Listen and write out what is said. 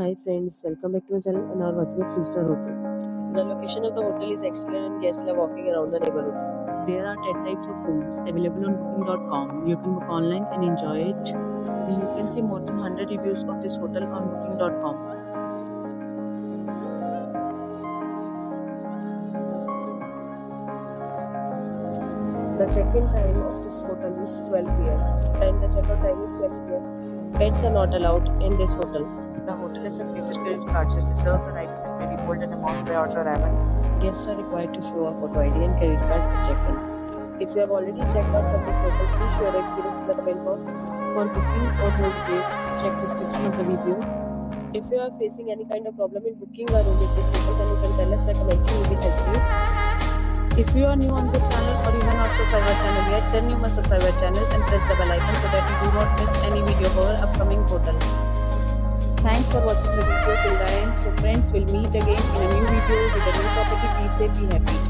Hi friends, welcome back to my channel and are watching a 3-star hotel. The location of the hotel is excellent and guests love walking around the neighborhood. There are 10 types of rooms available on booking.com. You can book online and enjoy it. You can see more than 100 reviews of this hotel on booking.com. The check-in time of this hotel is 12 p.m. and the check-out time is 12 p.m. Pets are not allowed in this hotel. The hotel accepts major credit cards and reserves the right to temporarily hold an amount prior to arrival. Guests are required to show a photo ID and credit card at check-in. If you have already checked out from this hotel, please share your experience in the comment box. For booking or more details, check description of the video. If you are facing any kind of problem in booking a room with this hotel, then you can tell us by commenting. We will help you. If you are new on this channel or you have not subscribed our channel yet, then you must subscribe our channel and press the bell icon so that you do not miss any video of our upcoming hotel. Thanks for watching the video till the end. So friends, we'll meet again in a new video with a new property. Be safe, be happy.